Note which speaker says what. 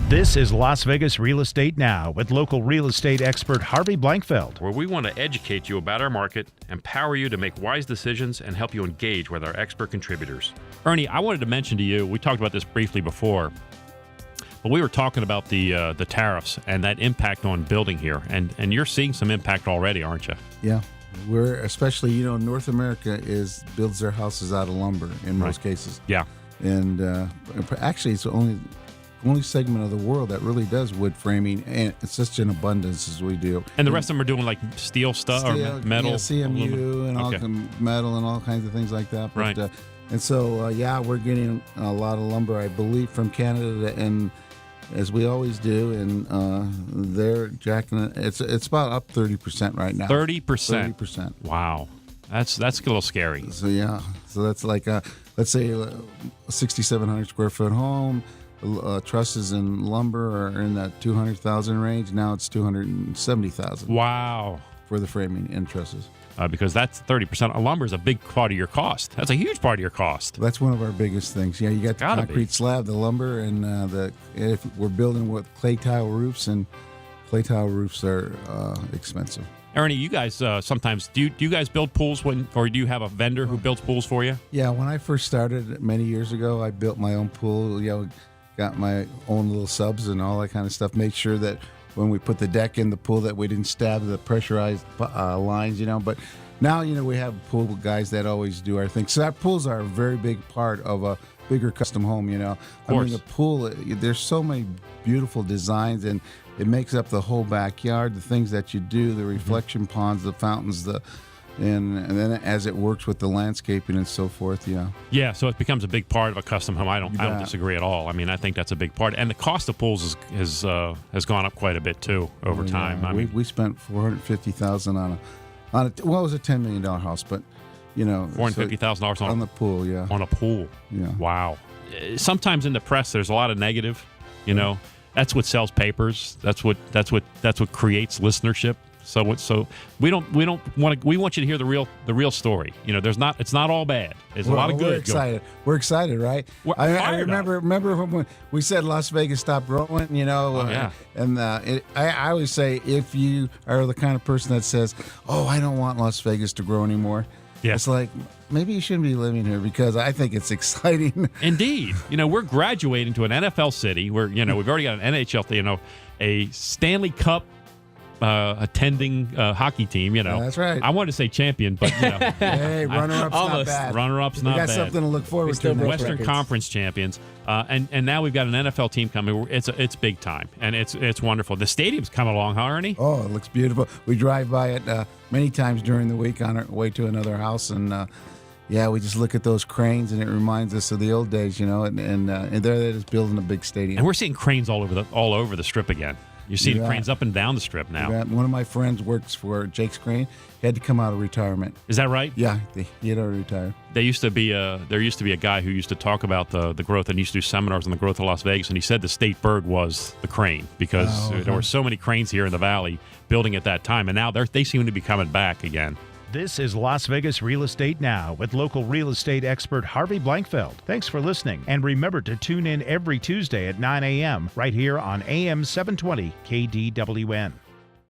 Speaker 1: This is Las Vegas Real Estate Now with local real estate expert Harvey Blankfeld.
Speaker 2: Where we want to educate you about our market, empower you to make wise decisions, and help you engage with our expert contributors.
Speaker 3: Ernie, I wanted to mention to you, we talked about this briefly before, but we were talking about the tariffs and that impact on building here, and you're seeing some impact already, aren't you?
Speaker 4: Yeah, we're especially, North America builds their houses out of lumber in most cases.
Speaker 3: Yeah.
Speaker 4: And actually, it's the only segment of the world that really does wood framing, and it's such an abundance as we do.
Speaker 3: And the rest of them are doing like steel stuff or metal,
Speaker 4: CMU,
Speaker 3: aluminum.
Speaker 4: and all metal and all kinds of things like that. But,
Speaker 3: right.
Speaker 4: And so, we're getting a lot of lumber, I believe, from Canada, and as we always do, and they're jacking it. It's about up 30% right now.
Speaker 3: 30%.
Speaker 4: 30%.
Speaker 3: Wow, that's a little scary.
Speaker 4: So that's like let's say a 6,700 square foot home. Trusses and lumber are in that 200,000 range. Now it's 270,000.
Speaker 3: Wow,
Speaker 4: for the framing and trusses.
Speaker 3: Because that's 30%. Lumber is a big part of your cost. That's a huge part of your cost.
Speaker 4: That's one of our biggest things. Yeah, you got the concrete slab, the lumber, and if we're building with clay tile roofs, and clay tile roofs are expensive.
Speaker 3: Ernie, you guys sometimes do you guys build pools or do you have a vendor who builds pools for you?
Speaker 4: Yeah, when I first started many years ago, I built my own pool. Got my own little subs and all that kind of stuff. Made sure that when we put the deck in the pool that we didn't stab the pressurized lines, But now, we have pool guys that always do our thing. So our pools are a very big part of a bigger custom home, I mean, the pool, there's so many beautiful designs, and it makes up the whole backyard, the things that you do, the reflection ponds, the fountains, and then as it works with the landscaping and so forth,
Speaker 3: Yeah, so it becomes a big part of a custom home. I don't disagree at all. I mean, I think that's a big part, and the cost of pools has gone up quite a bit too over time. I mean,
Speaker 4: we spent $450,000 on it was a $10 million house, but
Speaker 3: $450,000
Speaker 4: on the pool,
Speaker 3: on a pool.
Speaker 4: Yeah,
Speaker 3: wow. Sometimes in the press, there's a lot of negative. That's what sells papers. That's what creates listenership. So we want you to hear the real story. It's not all bad. There's a lot of good.
Speaker 4: We're excited. We're excited, right? I remember when we said Las Vegas stopped growing.
Speaker 3: Yeah.
Speaker 4: And I always say, if you are the kind of person that says, "Oh, I don't want Las Vegas to grow anymore," it's like, maybe you shouldn't be living here, because I think it's exciting.
Speaker 3: Indeed. We're graduating to an NFL city where we've already got an NHL, a Stanley Cup attending hockey team,
Speaker 4: That's right.
Speaker 3: I wanted to say champion, but
Speaker 4: hey, runner-up's not bad.
Speaker 3: Runner-up's not bad.
Speaker 4: We got something to look forward to.
Speaker 3: Western Conference champions, and now we've got an NFL team coming. It's big time, and it's wonderful. The stadium's coming along, huh, Ernie?
Speaker 4: Oh, it looks beautiful. We drive by it many times during the week on our way to another house, and we just look at those cranes, and it reminds us of the old days, and they're just building a big stadium.
Speaker 3: And we're seeing cranes all over the strip again. You're seeing cranes up and down the strip now.
Speaker 4: One of my friends works for Jake's Crane. He had to come out of retirement.
Speaker 3: Is that right?
Speaker 4: Yeah, he had already retired.
Speaker 3: There used to be a guy who used to talk about the growth, and used to do seminars on the growth of Las Vegas, and he said the state bird was the crane, because there were so many cranes here in the valley building at that time, and now they seem to be coming back again.
Speaker 1: This is Las Vegas Real Estate Now with local real estate expert Harvey Blankfeld. Thanks for listening, and remember to tune in every Tuesday at 9 a.m. right here on AM 720 KDWN.